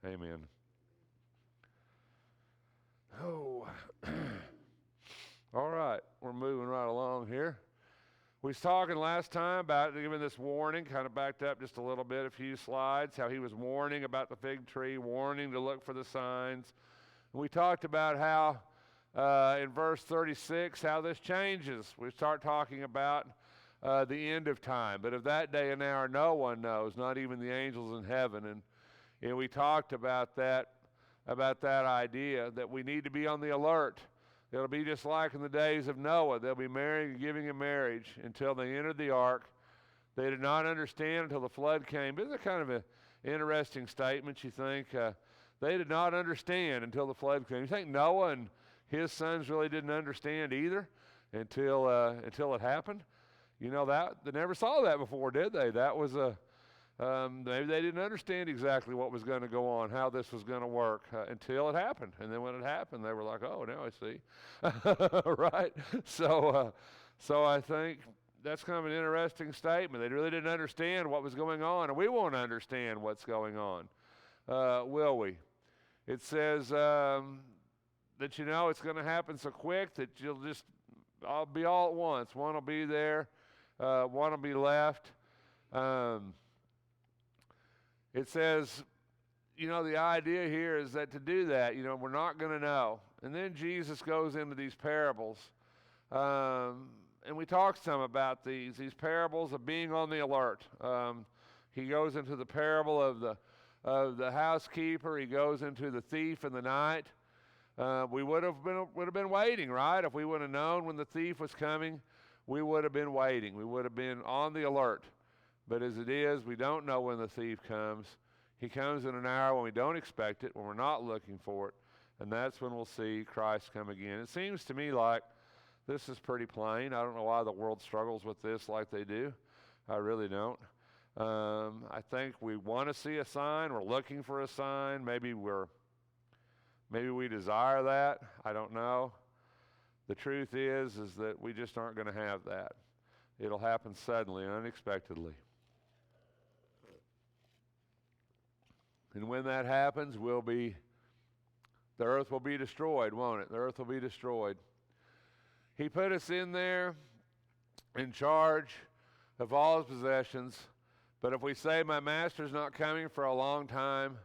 Amen. Oh, all right. We're moving right along here. We was talking last time about giving this warning, kind of backed up just a little bit, a few slides, how he was warning about the fig tree, warning to look for the signs. And we talked about how in verse 36, how this changes. We start talking about the end of time. But of that day and hour, no one knows, not even the angels in heaven. And we talked about that idea that we need to be on the alert. It'll be just like in the days of Noah. They'll be marrying and giving in marriage until they entered the ark. They did not understand until the flood came. Isn't it kind of an interesting statement, you think? They did not understand until the flood came. You think Noah and his sons really didn't understand either until it happened? You know, that they never saw that before, did they? That was maybe they didn't understand exactly what was going to go on, how this was going to work until it happened. And then when it happened, they were like, "Oh, now I see." Right? So I think that's kind of an interesting statement. They really didn't understand what was going on, and we won't understand what's going on, will we? It says that it's going to happen so quick that you'll just all be all at once. One will be there, one will be left. It says, the idea here is that to do that, we're not going to know. And then Jesus goes into these parables. And we talked some about these parables of being on the alert. He goes into the parable of the housekeeper. He goes into the thief in the night. We would have been waiting, right? If we would have known when the thief was coming, we would have been waiting. We would have been on the alert. But as it is, we don't know when the thief comes. He comes in an hour when we don't expect it, when we're not looking for it, and that's when we'll see Christ come again. It seems to me like this is pretty plain. I don't know why the world struggles with this like they do. I really don't. I think we want to see a sign. We're looking for a sign. Maybe we desire that. I don't know. The truth is that we just aren't going to have that. It'll happen suddenly and unexpectedly. And when that happens, the earth will be destroyed, won't it? The earth will be destroyed. He put us in there in charge of all his possessions. But if we say, my master's not coming for a long time,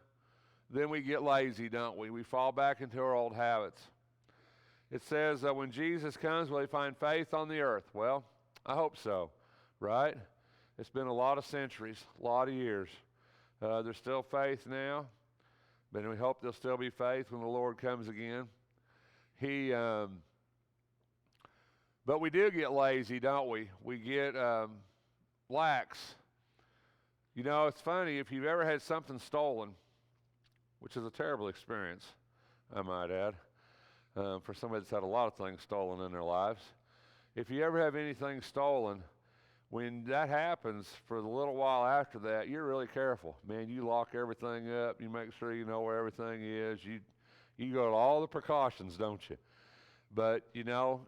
then we get lazy, don't we? We fall back into our old habits. It says that when Jesus comes, will he find faith on the earth? Well, I hope so, right? It's been a lot of centuries, a lot of years. There's still faith now, but we hope there'll still be faith when the Lord comes again. But we do get lazy, don't we? We get lax. It's funny, if you've ever had something stolen, which is a terrible experience, I might add, for somebody that's had a lot of things stolen in their lives. If you ever have anything stolen, when that happens, for the little while after that, you're really careful. Man, you lock everything up. You make sure you know where everything is. You go to all the precautions, don't you? But, a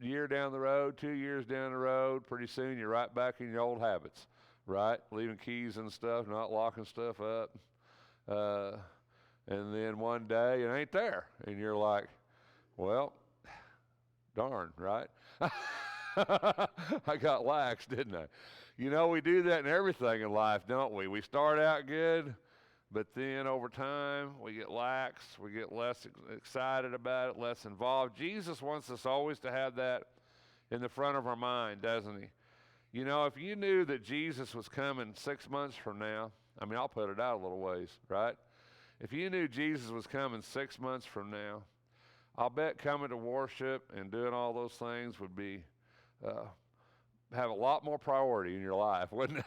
year down the road, 2 years down the road, pretty soon you're right back in your old habits, right? Leaving keys and stuff, not locking stuff up. And then one day it ain't there. And you're like, well, darn, right? I got lax, didn't I? We do that in everything in life, don't we? We start out good, but then over time we get lax, we get less excited about it, less involved. Jesus wants us always to have that in the front of our mind, doesn't he? If you knew that Jesus was coming 6 months from now, I'll put it out a little ways, right? If you knew Jesus was coming 6 months from now, I'll bet coming to worship and doing all those things would be have a lot more priority in your life, wouldn't it?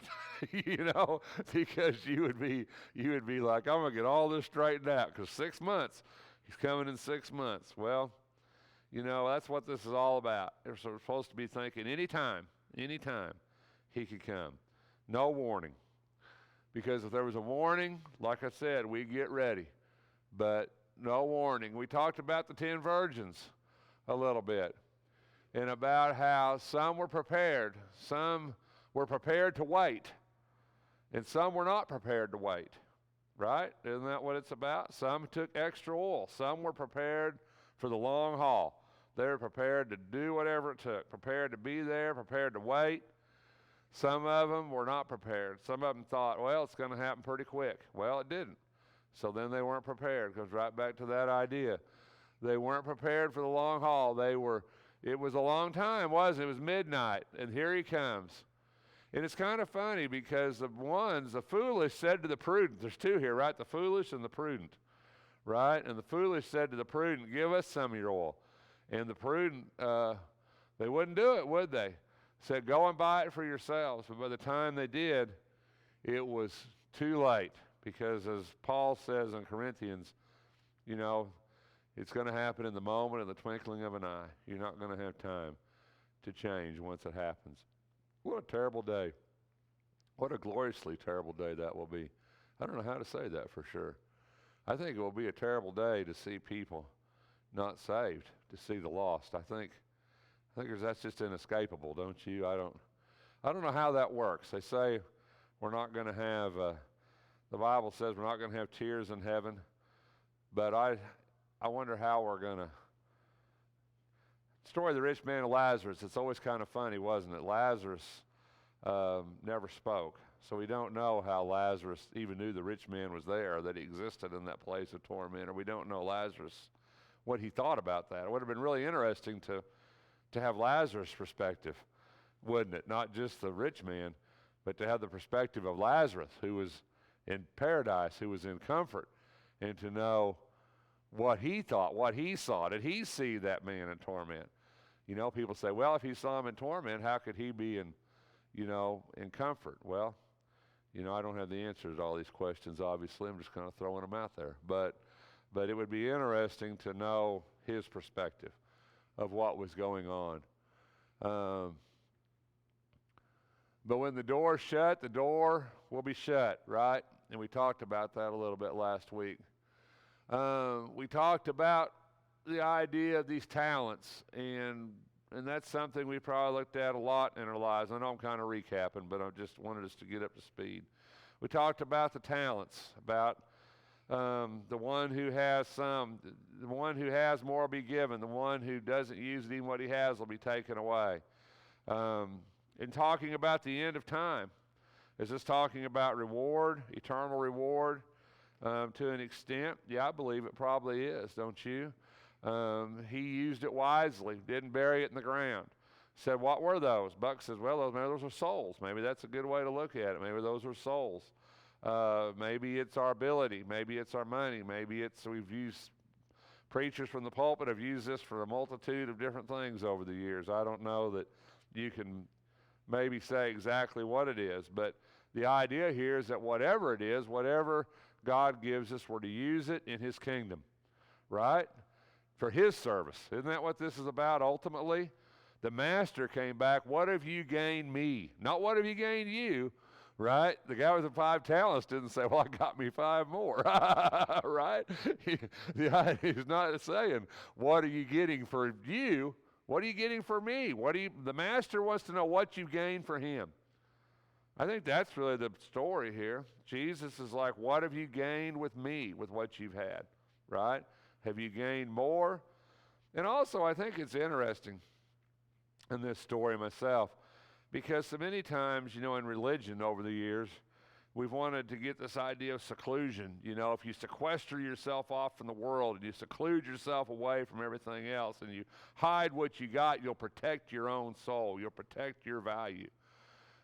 Because you would be like, I'm gonna get all this straightened out because 6 months, he's coming in 6 months. Well, that's what this is all about. We're supposed to be thinking anytime he could come. No warning. Because if there was a warning, like I said, we get ready. But no warning. We talked about the 10 virgins a little bit, and about how some were prepared to wait, and some were not prepared to wait, right? Isn't that what it's about? Some took extra oil. Some were prepared for the long haul. They were prepared to do whatever it took, prepared to be there, prepared to wait. Some of them were not prepared. Some of them thought, well, it's going to happen pretty quick. Well, it didn't. So then they weren't prepared. It goes right back to that idea. They weren't prepared for the long haul. It was a long time, wasn't it? It was midnight, and here he comes. And it's kind of funny because the foolish said to the prudent, there's two here, right? The foolish and the prudent, right? And the foolish said to the prudent, give us some of your oil. And the prudent, they wouldn't do it, would they? Said, go and buy it for yourselves. But by the time they did, it was too late. Because as Paul says in Corinthians, you know, it's going to happen in the moment, in the twinkling of an eye. You're not going to have time to change once it happens. What a terrible day. What a gloriously terrible day that will be. I don't know how to say that for sure. I think it will be a terrible day to see people not saved, to see the lost. I think that's just inescapable, don't you? I don't know how that works. They say we're not going to have, the Bible says we're not going to have tears in heaven, but I wonder how we're going to. Story of the rich man and Lazarus, it's always kind of funny, wasn't it? Lazarus never spoke, so we don't know how Lazarus even knew the rich man was there, that he existed in that place of torment, or we don't know Lazarus, what he thought about that. It would have been really interesting to have Lazarus' perspective, wouldn't it? Not just the rich man, but to have the perspective of Lazarus, who was in paradise, who was in comfort, and to know what he thought, what he saw. Did he see that man in torment? You know, people say, well, if he saw him in torment, how could he be in comfort? Well, I don't have the answers to all these questions, obviously. I'm just kind of throwing them out there. But it would be interesting to know his perspective of what was going on. But when the door's shut, the door will be shut, right? And we talked about that a little bit last week. We talked about the idea of these talents, and that's something we probably looked at a lot in our lives. I know I'm kind of recapping, but I just wanted us to get up to speed. We talked about the talents, about the one who has some, the one who has more will be given, the one who doesn't use even what he has will be taken away. In talking about the end of time, is this talking about reward, eternal reward? To an extent, yeah, I believe it probably is, don't you? He used it wisely, didn't bury it in the ground. Said, what were those? Buck says, well, maybe those were souls. Maybe that's a good way to look at it. Maybe those were souls. Maybe it's our ability. Maybe it's our money. Maybe we've used, preachers from the pulpit have used this for a multitude of different things over the years. I don't know that you can maybe say exactly what it is, but the idea here is that whatever it is, whatever God gives us, we're to use it in his kingdom, right? For his service. Isn't that what this is about ultimately? The master came back, what have you gained me? Not what have you gained you, right? The guy with the 5 talents didn't say, well, I got me 5 more, right? He's not saying, what are you getting for you? What are you getting for me? The master wants to know what you gained for him. I think that's really the story here. Jesus is like, what have you gained with me, with what you've had, right? Have you gained more? And also, I think it's interesting in this story myself, because so many times, in religion over the years, we've wanted to get this idea of seclusion. If you sequester yourself off from the world and you seclude yourself away from everything else and you hide what you got, you'll protect your own soul. You'll protect your value.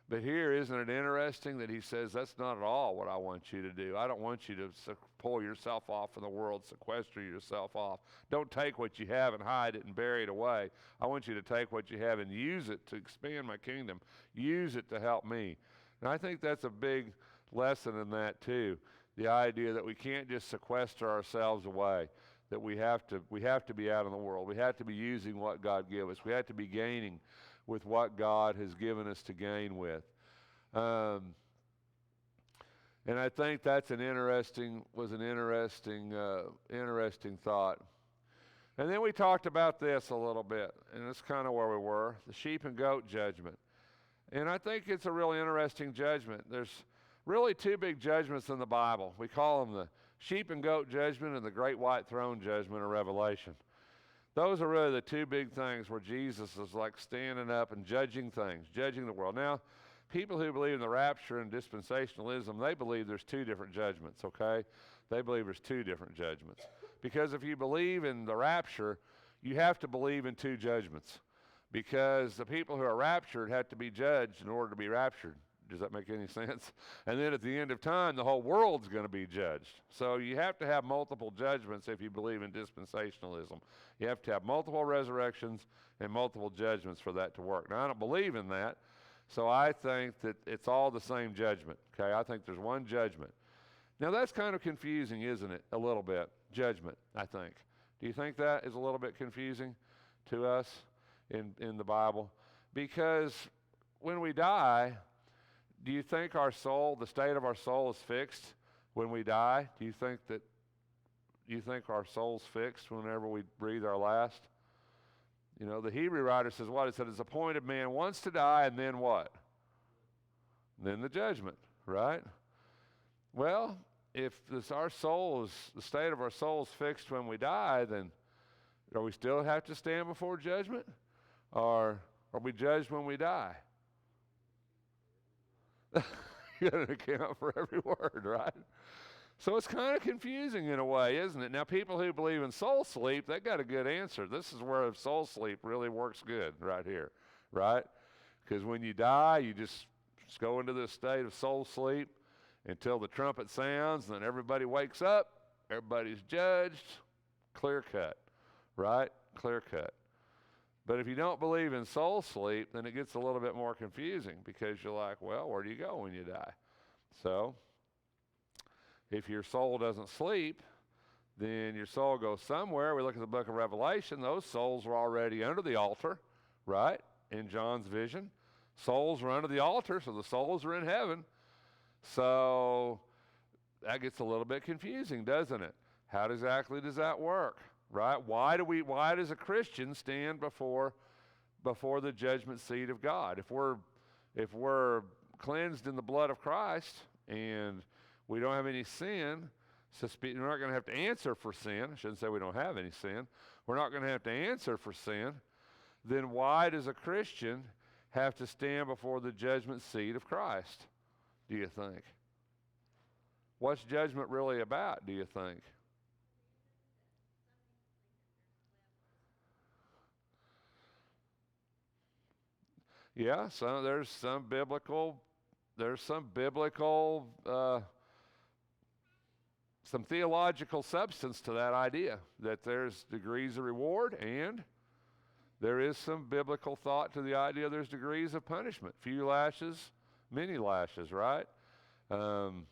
But here, isn't it interesting that he says, that's not at all what I want you to do. I don't want you to pull yourself off from the world, sequester yourself off. Don't take what you have and hide it and bury it away. I want you to take what you have and use it to expand my kingdom. Use it to help me. And I think that's a big lesson in that too. The idea that we can't just sequester ourselves away, that we have to be out in the world. We have to be using what God gives us. We have to be gaining with what God has given us to gain with. And I think that's an interesting thought. And then we talked about this a little bit, and that's kind of where we were, the sheep and goat judgment. And I think it's a really interesting judgment. There's really two big judgments in the Bible. We call them the sheep and goat judgment and the great white throne judgment of Revelation. Those are really the two big things where Jesus is like standing up and judging things, judging the world. Now, people who believe in the rapture and dispensationalism, they believe there's two different judgments, okay? They believe there's two different judgments. Because if you believe in the rapture, you have to believe in two judgments. Because the people who are raptured have to be judged in order to be raptured. Does that make any sense? And then at the end of time, the whole world's going to be judged. So you have to have multiple judgments if you believe in dispensationalism. You have to have multiple resurrections and multiple judgments for that to work. Now, I don't believe in that, so I think that it's all the same judgment. Okay, I think there's one judgment. Now, that's kind of confusing, isn't it? A little bit. Judgment, I think. Do you think that is a little bit confusing to us in the Bible? Because when we die, do you think our soul, the state of our soul is fixed when we die? Do you think our soul's fixed whenever we breathe our last? You know, the Hebrew writer says what? It said, it's appointed man once to die, and then what? Then the judgment, right? Well, if our soul is, the state of our soul is fixed when we die, then do we still have to stand before judgment? Or are we judged when we die? You got to account for every word, right? So it's kind of confusing in a way, isn't it? Now, people who believe in soul sleep, they got a good answer. This is where soul sleep really works good right here, right? Because when you die, you just go into this state of soul sleep until the trumpet sounds, and then everybody wakes up, everybody's judged, clear cut, right? Clear cut. But if you don't believe in soul sleep, then it gets a little bit more confusing because you're like, well, where do you go when you die? So if your soul doesn't sleep, then your soul goes somewhere. We look at the book of Revelation. Those souls were already under the altar, right, in John's vision. Souls were under the altar, so the souls are in heaven. So that gets a little bit confusing, doesn't it? How exactly does that work? Right? Why does a Christian stand before the judgment seat of God? If we're cleansed in the blood of Christ and we don't have any sin, we're not going to have to answer for sin. I shouldn't say we don't have any sin. We're not going to have to answer for sin. Then why does a Christian have to stand before the judgment seat of Christ, do you think? What's judgment really about, do you think? Yeah, there's some biblical, some theological substance to that idea, that there's degrees of reward, and there is some biblical thought to the idea there's degrees of punishment. Few lashes, many lashes, right? And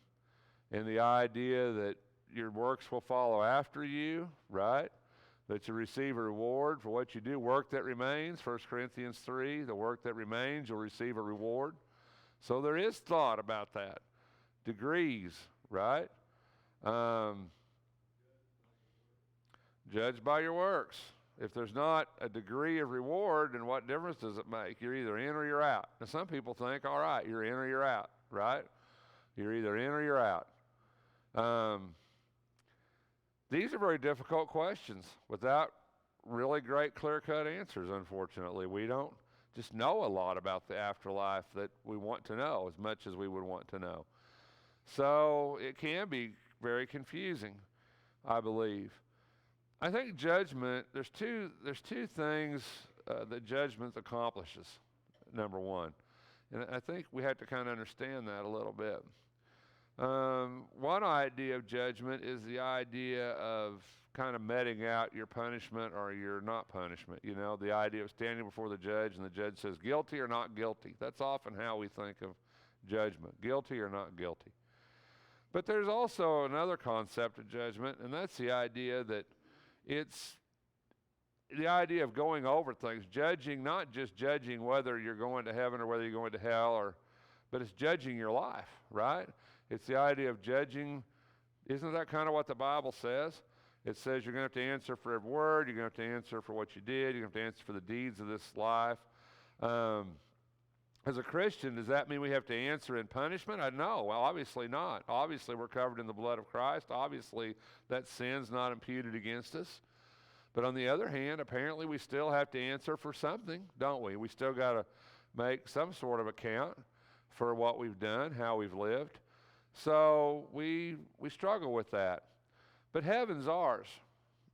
the idea that your works will follow after you, right? That you receive a reward for what you do, work that remains, 1 Corinthians 3, the work that remains, you'll receive a reward. So there is thought about that. Degrees, right? Judged by your works. If there's not a degree of reward, then what difference does it make? You're either in or you're out. Now, some people think, all right, you're in or you're out, right? You're either in or you're out. These are very difficult questions without really great clear-cut answers, unfortunately. We don't just know a lot about the afterlife that we want to know as much as we would want to know. So it can be very confusing, I believe. I think judgment, there's two things that judgment accomplishes, number one. And I think we have to kind of understand that a little bit. One idea of judgment is the idea of kind of meting out your punishment or your not punishment. You know, the idea of standing before the judge and the judge says guilty or not guilty. That's often how we think of judgment, guilty or not guilty. But there's also another concept of judgment, and that's the idea that it's the idea of going over things, judging, not just judging whether you're going to heaven or whether you're going to hell, but it's judging your life, right? It's the idea of judging. Isn't that kind of what the Bible says? It says you're going to have to answer for every word. You're going to have to answer for what you did. You're going to have to answer for the deeds of this life. As a Christian, does that mean we have to answer in punishment? No, well, obviously not. Obviously, we're covered in the blood of Christ. Obviously, that sin's not imputed against us. But on the other hand, apparently we still have to answer for something, don't we? We still got to make some sort of account for what we've done, how we've lived. So we struggle with that. But heaven's ours.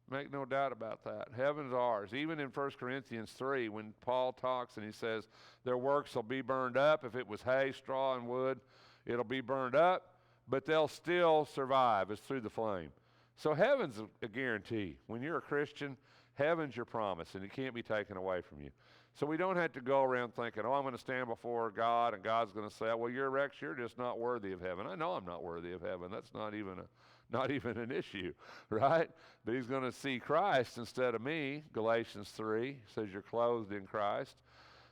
Make no doubt about that. Heaven's ours. Even in 1 Corinthians 3, when Paul talks and he says, their works will be burned up. If it was hay, straw, and wood, it'll be burned up, but they'll still survive. It's through the flame. So heaven's a guarantee. When you're a Christian, heaven's your promise, and it can't be taken away from you. So we don't have to go around thinking, I'm going to stand before God, and God's going to say, well, you're Rex, you're just not worthy of heaven. I know I'm not worthy of heaven. That's not even an issue, right? But he's going to see Christ instead of me. Galatians 3 says you're clothed in Christ.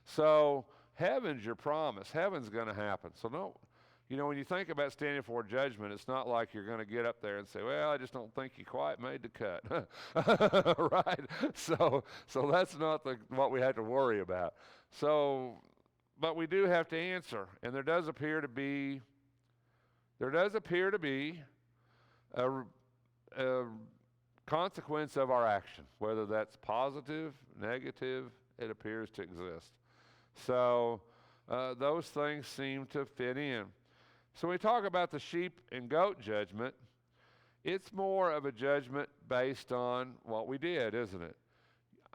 So heaven's your promise. Heaven's going to happen. So no. When you think about standing before judgment, it's not like you're going to get up there and say, well, I just don't think you quite made the cut, right? So that's not what we have to worry about. But we do have to answer, and there does appear to be a consequence of our action, whether that's positive, negative, it appears to exist. So those things seem to fit in. So when we talk about the sheep and goat judgment, it's more of a judgment based on what we did, isn't it?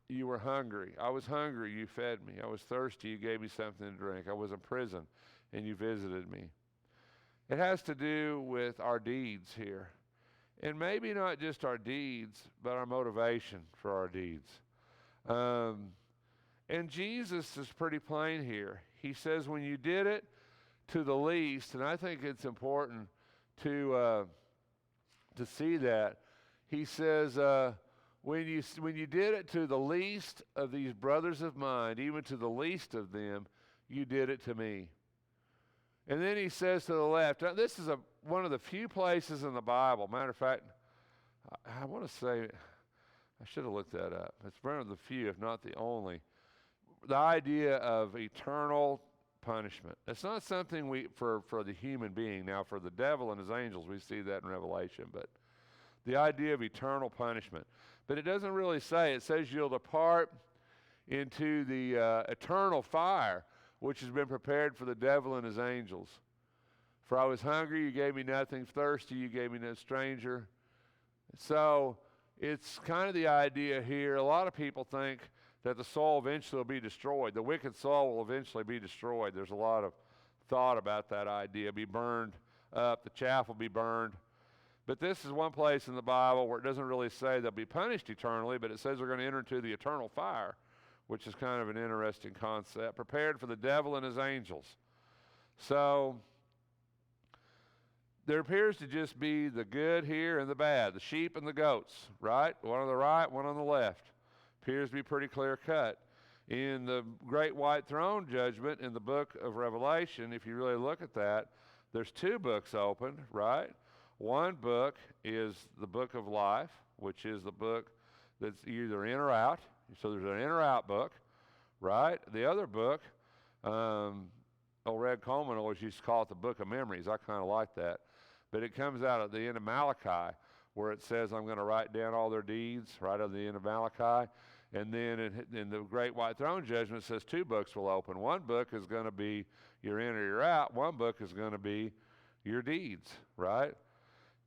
You were hungry. I was hungry. You fed me. I was thirsty. You gave me something to drink. I was in prison, and you visited me. It has to do with our deeds here. And maybe not just our deeds, but our motivation for our deeds. And Jesus is pretty plain here. He says, when you did it to the least, and I think it's important to see that. He says, when you did it to the least of these brothers of mine, even to the least of them, you did it to me. And then he says to the left, this is one of the few places in the Bible. Matter of fact, I want to say, I should have looked that up. It's one of the few, if not the only. The idea of eternal punishment. It's not something for the human being. Now, for the devil and his angels, we see that in Revelation, but the idea of eternal punishment. But it doesn't really say. It says you'll depart into the eternal fire, which has been prepared for the devil and his angels. For I was hungry, you gave me nothing. Thirsty, you gave me no stranger. So it's kind of the idea here. A lot of people think that the soul eventually will be destroyed. The wicked soul will eventually be destroyed. There's a lot of thought about that idea. Be burned up. The chaff will be burned. But this is one place in the Bible where it doesn't really say they'll be punished eternally, but it says they're going to enter into the eternal fire, which is kind of an interesting concept. Prepared for the devil and his angels. So there appears to just be the good here and the bad, the sheep and the goats, right? One on the right, one on the left. Appears to be pretty clear cut. In the great white throne judgment in the book of Revelation, if you really look at that, there's two books opened, right? One book is the book of life, which is the book that's either in or out. So there's an in or out book, right? The other book, old Red Coleman always used to call it the book of memories. I kind of like that. But it comes out at the end of Malachi, where it says, I'm going to write down all their deeds, right at the end of Malachi. And then in the great white throne judgment, it says two books will open. One book is going to be you're in or you're out. One book is going to be your deeds, right?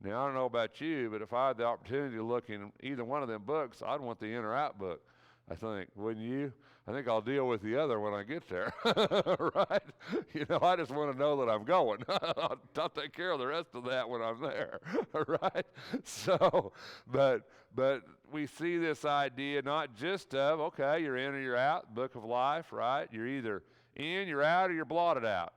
Now, I don't know about you, but if I had the opportunity to look in either one of them books, I'd want the in or out book, I think. Wouldn't you? I think I'll deal with the other when I get there, right? I just want to know that I'm going. I'll take care of the rest of that when I'm there, right? So, but we see this idea not just of, okay, you're in or you're out, book of life, right? You're either in, you're out, or you're blotted out,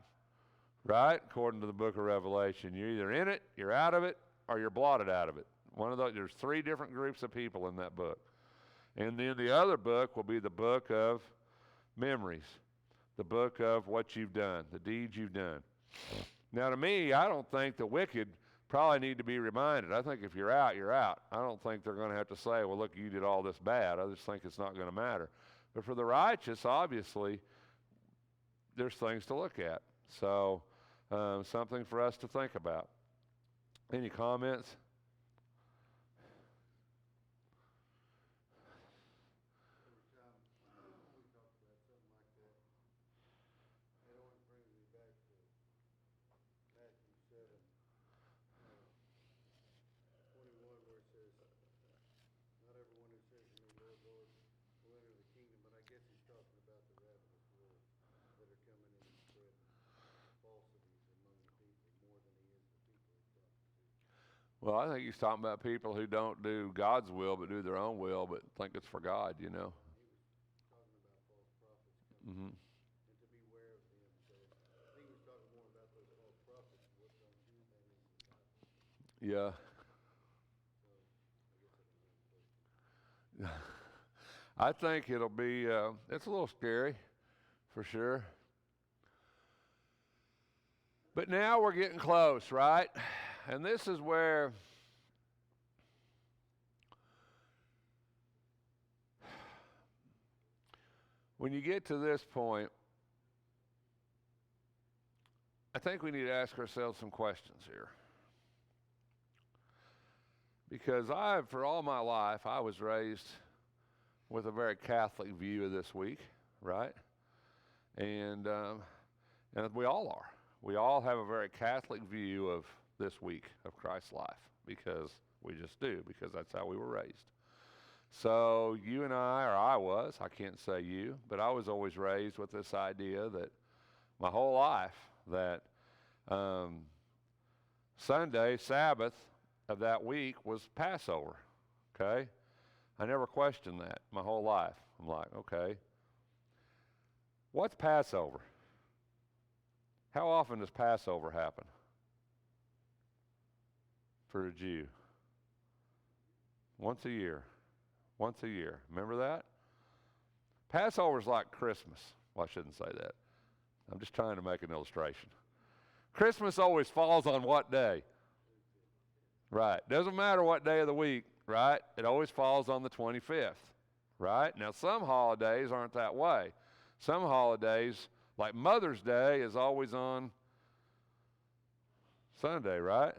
right? According to the book of Revelation. You're either in it, you're out of it, or you're blotted out of it. One of those, there's three different groups of people in that book. And then the other book will be the book of memories, the book of what you've done, the deeds you've done. Now, to me, I don't think the wicked probably need to be reminded. I think if you're out, you're out. I don't think they're going to have to say, well, look, you did all this bad. I just think it's not going to matter. But for the righteous, obviously, there's things to look at. So something for us to think about. Any comments? Well, I think he's talking about people who don't do God's will but do their own will but think it's for God, you know. Hmm. Yeah. I think it'll be, it's a little scary for sure. But now we're getting close, right? And this is where when you get to this point, I think we need to ask ourselves some questions here. Because for all my life, I was raised with a very Catholic view of this week, right? And we all are. We all have a very Catholic view of this week of Christ's life because we just do, because that's how we were raised. So you and I can't say you, but I was always raised with this idea that my whole life that Sunday, Sabbath of that week was Passover, okay? I never questioned that my whole life. I'm like, okay, what's Passover? How often does Passover happen for a Jew? Once a year. Once a year. Remember that? Passover's like Christmas. Well, I shouldn't say that. I'm just trying to make an illustration. Christmas always falls on what day? Right. Doesn't matter what day of the week, right? It always falls on the 25th, right? Now, some holidays aren't that way. Some holidays, like Mother's Day, is always on Sunday, right?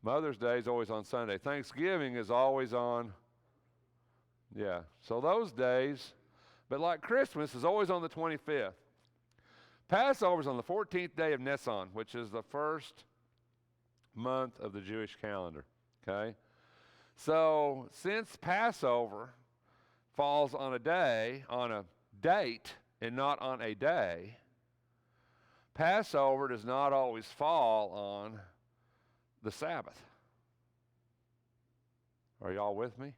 Mother's Day is always on Sunday. Thanksgiving is always on, yeah. So those days, but like Christmas is always on the 25th. Passover is on the 14th day of Nisan, which is the first month of the Jewish calendar, okay? So since Passover falls on a day, on a date, and not on a day, Passover does not always fall on the Sabbath. Are y'all with me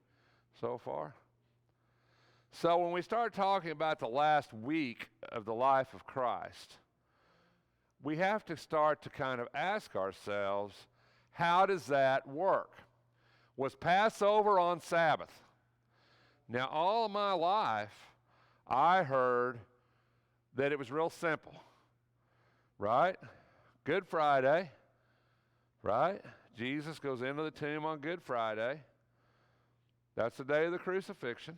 so far? So when we start talking about the last week of the life of Christ, we have to start to kind of ask ourselves, how does that work? Was Passover on Sabbath? Now, all of my life, I heard that it was real simple, right? Good Friday, right? Jesus goes into the tomb on Good Friday. That's the day of the crucifixion.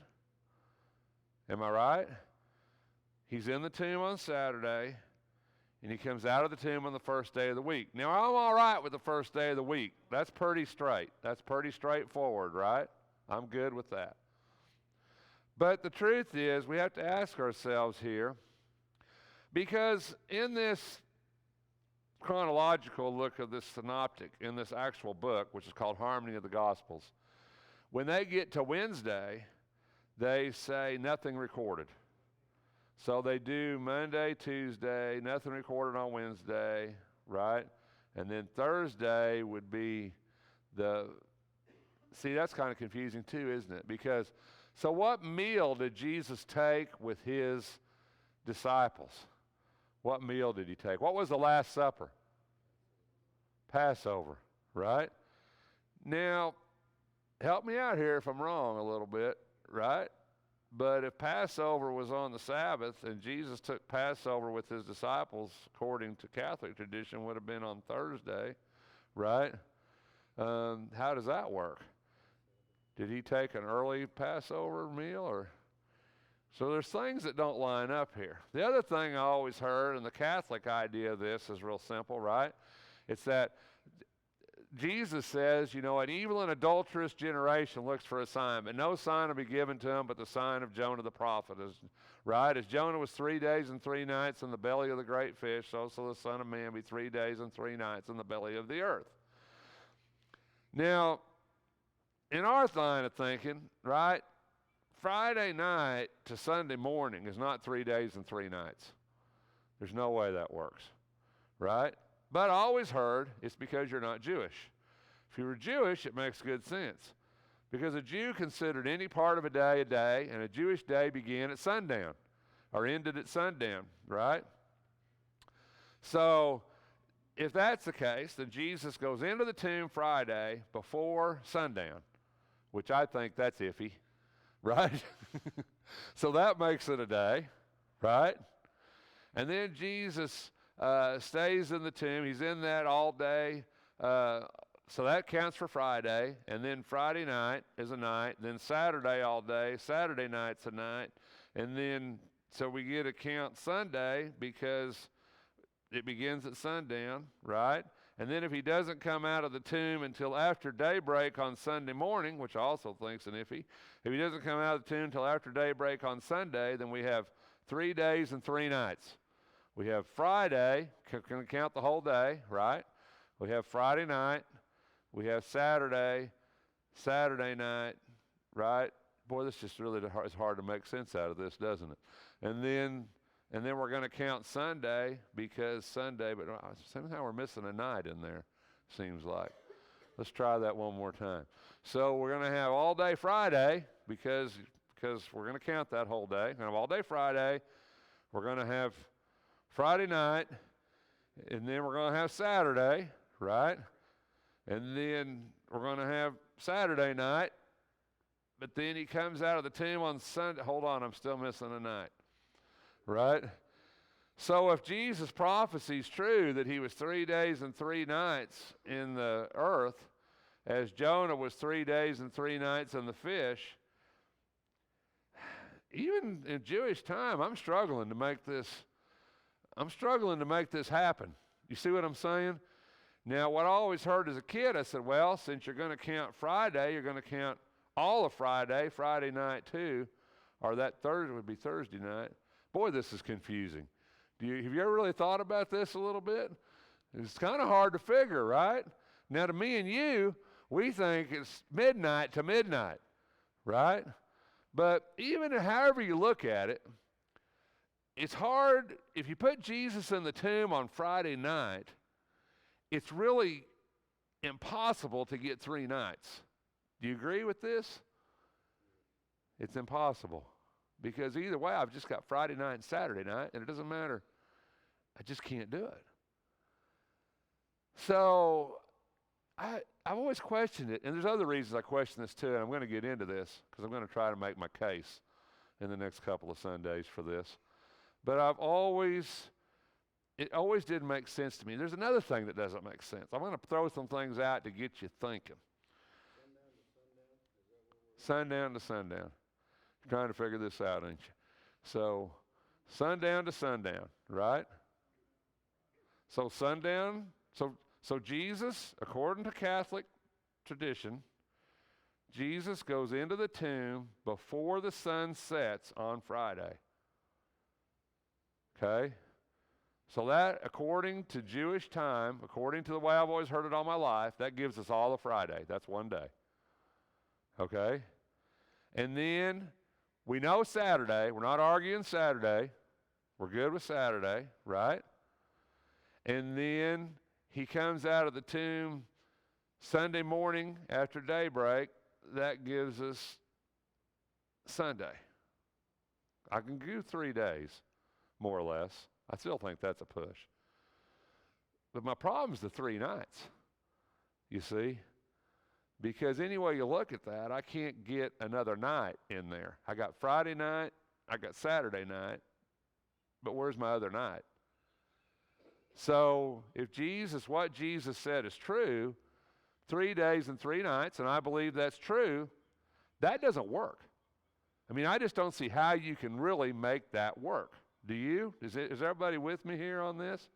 Am I right? He's in the tomb on Saturday, and he comes out of the tomb on the first day of the week. Now, I'm all right with the first day of the week. That's pretty straight. That's pretty straightforward, right? I'm good with that. But the truth is, we have to ask ourselves here, because in this chronological look of this synoptic, in this actual book, which is called Harmony of the Gospels, when they get to Wednesday, they say nothing recorded. So they do Monday, Tuesday, nothing recorded on Wednesday, right? And then Thursday would be see, that's kind of confusing too, isn't it? Because, so what meal did Jesus take with his disciples? What meal did he take? What was the Last Supper? Passover, right? Now, help me out here if I'm wrong a little bit, right? But if Passover was on the Sabbath and Jesus took Passover with his disciples, according to Catholic tradition, would have been on Thursday, right? How does that work? Did he take an early Passover meal or? So there's things that don't line up here. The other thing I always heard, and the Catholic idea of this is real simple, right? It's that Jesus says, you know, an evil and adulterous generation looks for a sign, but no sign will be given to them but the sign of Jonah the prophet. Right? As Jonah was 3 days and 3 nights in the belly of the great fish, so shall the Son of Man be 3 days and 3 nights in the belly of the earth. Now, in our line of thinking, right, Friday night to Sunday morning is not 3 days and 3 nights. There's no way that works, right? But I always heard it's because you're not Jewish. If you were Jewish, it makes good sense. Because a Jew considered any part of a day, and a Jewish day began at sundown, or ended at sundown, right? So, if that's the case, then Jesus goes into the tomb Friday before sundown, which I think that's iffy, right? So that makes it a day, right? And then Jesus stays in the tomb. He's in that all day. So that counts for Friday. And then Friday night is a night. Then Saturday all day. Saturday night's a night. And then, so we get to count Sunday because it begins at sundown, right? And then if he doesn't come out of the tomb until after daybreak on Sunday morning, which I also think's an iffy, if he doesn't come out of the tomb until after daybreak on Sunday, then we have 3 days and 3 nights. We have Friday, can count the whole day, right? We have Friday night. We have Saturday night, right? Boy, this just really is hard to make sense out of this, doesn't it? And then we're going to count Sunday because Sunday, but somehow we're missing a night in there, seems like. Let's try that one more time. So we're going to have all day Friday because we're going to count that whole day. We're going to have all day Friday. We're going to have Friday night, and then we're going to have Saturday, right? And then we're going to have Saturday night, but then he comes out of the tomb on Sunday. Hold on, I'm still missing a night, right? So if Jesus' prophecy is true that he was 3 days and 3 nights in the earth, as Jonah was 3 days and 3 nights in the fish, even in Jewish time, I'm struggling to make this happen. You see what I'm saying? Now, what I always heard as a kid, I said, well, since you're going to count Friday, you're going to count all of Friday, Friday night too, or that Thursday would be Thursday night. Boy, this is confusing. Have you ever really thought about this a little bit? It's kind of hard to figure, right? Now, to me and you, we think it's midnight to midnight, right? But even however you look at it, it's hard. If you put Jesus in the tomb on Friday night, it's really impossible to get 3 nights. Do you agree with this? It's impossible. Because either way, I've just got Friday night and Saturday night, and it doesn't matter. I just can't do it. So I've always questioned it, and there's other reasons I question this too, and I'm going to get into this because I'm going to try to make my case in the next couple of Sundays for this. But it always did make sense to me. There's another thing that doesn't make sense. I'm going to throw some things out to get you thinking. Sundown to sundown. You're trying to figure this out, ain't you? So, sundown to sundown, right? So sundown, so Jesus, according to Catholic tradition, Jesus goes into the tomb before the sun sets on Friday. Okay? So that, according to Jewish time, according to the way I've always heard it all my life, that gives us all of Friday. That's one day. Okay? And then we know Saturday. We're not arguing Saturday. We're good with Saturday, right? And then he comes out of the tomb Sunday morning after daybreak. That gives us Sunday. I can do 3 days, more or less. I still think that's a push. But my problem is the 3 nights, you see? Because any way you look at that, I can't get another night in there. I got Friday night, I got Saturday night, but where's my other night? So if what Jesus said is true, 3 days and 3 nights, and I believe that's true, that doesn't work. I mean, I just don't see how you can really make that work. Do you? Is everybody with me here on this?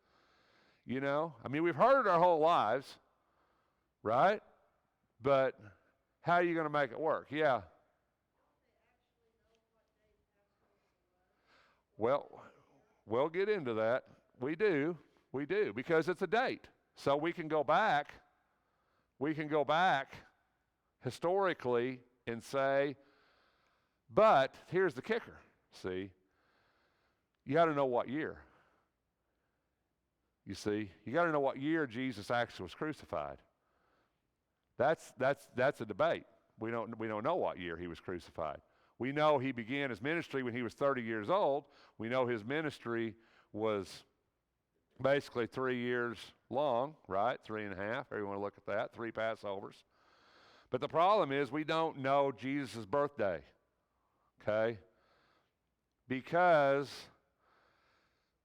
You know, I mean, we've heard it our whole lives, right? But how are you going to make it work? Yeah. Well, we'll get into that. We do, because it's a date. So we can go back historically and say, but here's the kicker, see? You got to know what year. You see, you got to know what year Jesus actually was crucified. That's a debate. We don't know what year he was crucified. We know he began his ministry when he was 30 years old. We know his ministry was basically 3 years long, right? 3.5, if you want to look at that, 3 Passovers. But the problem is we don't know Jesus' birthday, okay? Because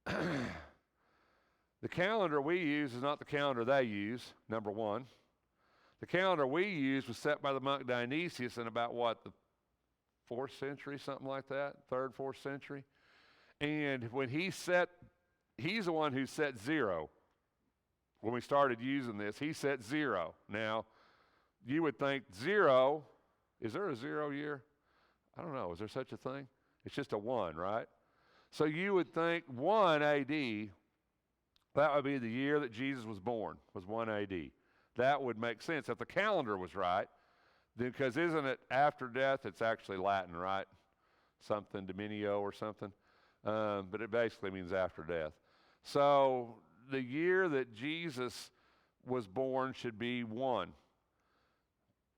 the calendar we use is not the calendar they use, number one. The calendar we use was set by the monk Dionysius in about what, the 4th century, something like that, 3rd, 4th century. And when he's the one who set 0. When we started using this, he set 0. Now, you would think 0, is there a 0 year? I don't know, is there such a thing? It's just a 1, right? So you would think 1 AD, that would be the year that Jesus was born, was 1 AD. That would make sense if the calendar was right, because isn't it after death? It's actually Latin, right? Something, Dominio or something. But it basically means after death. So the year that Jesus was born should be 1.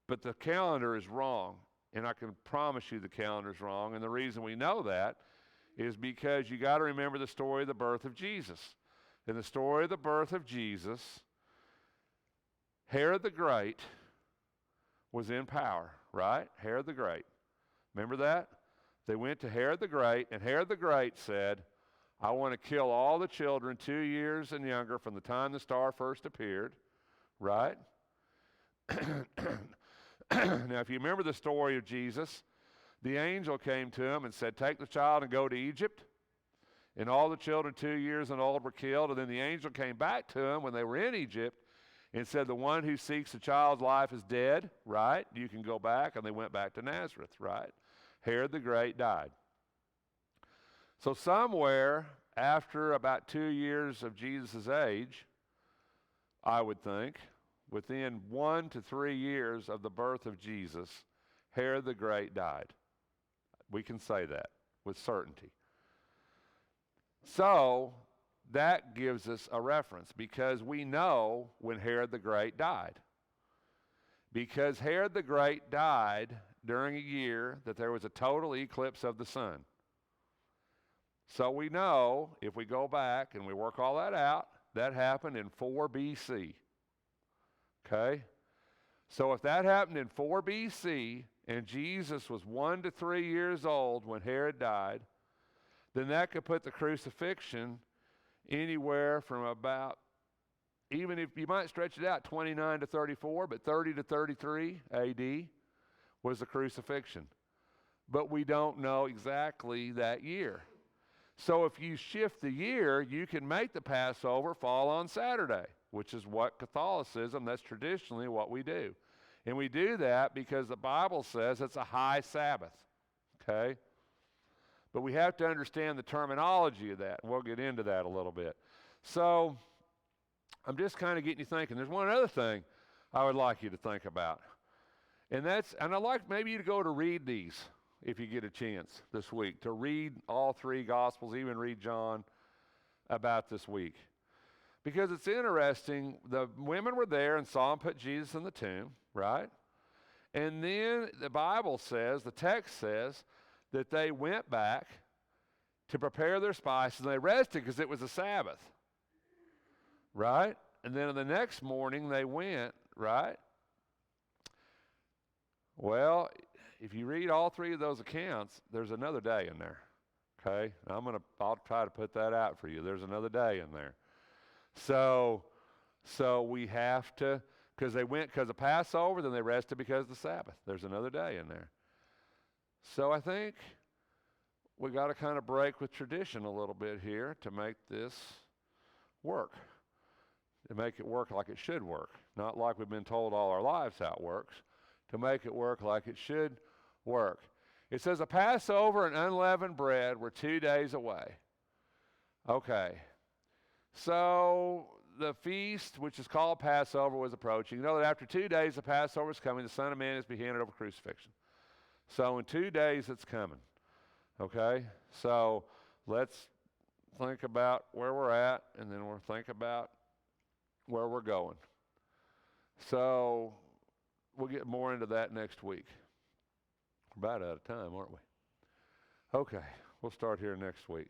But the calendar is wrong. And I can promise you the calendar is wrong. And the reason we know that is because you got to remember the story of the birth of Jesus. In the story of the birth of Jesus, Herod the Great was in power, right? Herod the Great. Remember that? They went to Herod the Great, and Herod the Great said, I want to kill all the children 2 years and younger from the time the star first appeared, right? Now, if you remember the story of Jesus, the angel came to him and said, take the child and go to Egypt. And all the children 2 years and old were killed. And then the angel came back to him when they were in Egypt and said, the one who seeks the child's life is dead, right? You can go back. And they went back to Nazareth, right? Herod the Great died. So somewhere after about 2 years of Jesus' age, I would think, within 1 to 3 years of the birth of Jesus, Herod the Great died. We can say that with certainty. So that gives us a reference because we know when Herod the Great died. Because Herod the Great died during a year that there was a total eclipse of the sun. So we know, if we go back and we work all that out, that happened in 4 BC. Okay? So if that happened in 4 BC and Jesus was 1 to 3 years old when Herod died, then that could put the crucifixion anywhere from about, even if you might stretch it out, 29 to 34, but 30 to 33 AD was the crucifixion. But we don't know exactly that year. So if you shift the year, you can make the Passover fall on Saturday, which is what Catholicism, that's traditionally what we do. And we do that because the Bible says it's a high Sabbath, okay? But we have to understand the terminology of that, and we'll get into that a little bit. So I'm just kind of getting you thinking. There's one other thing I would like you to think about. And I'd like maybe you to go to read these if you get a chance this week, to read all 3 Gospels, even read John about this week. Because it's interesting, the women were there and saw him put Jesus in the tomb, right? And then the Bible says, the text says, that they went back to prepare their spices and they rested because it was a Sabbath, right? And then the next morning they went, right? Well, if you read all 3 of those accounts, there's another day in there, okay? I'll try to put that out for you. There's another day in there. So we have to, because they went because of Passover, then they rested because of the Sabbath. There's another day in there. So I think we got to kind of break with tradition a little bit here to make this work, to make it work like it should work, not like we've been told all our lives how it works, to make it work like it should work. It says the Passover and unleavened bread were 2 days away. Okay, so the feast, which is called Passover, was approaching. You know that after 2 days the Passover is coming, the Son of Man is to be handed over crucifixion. So in 2 days it's coming. Okay, so let's think about where we're at, and then we'll think about where we're going. So we'll get more into that next week. We're about out of time, aren't we? Okay, we'll start here next week.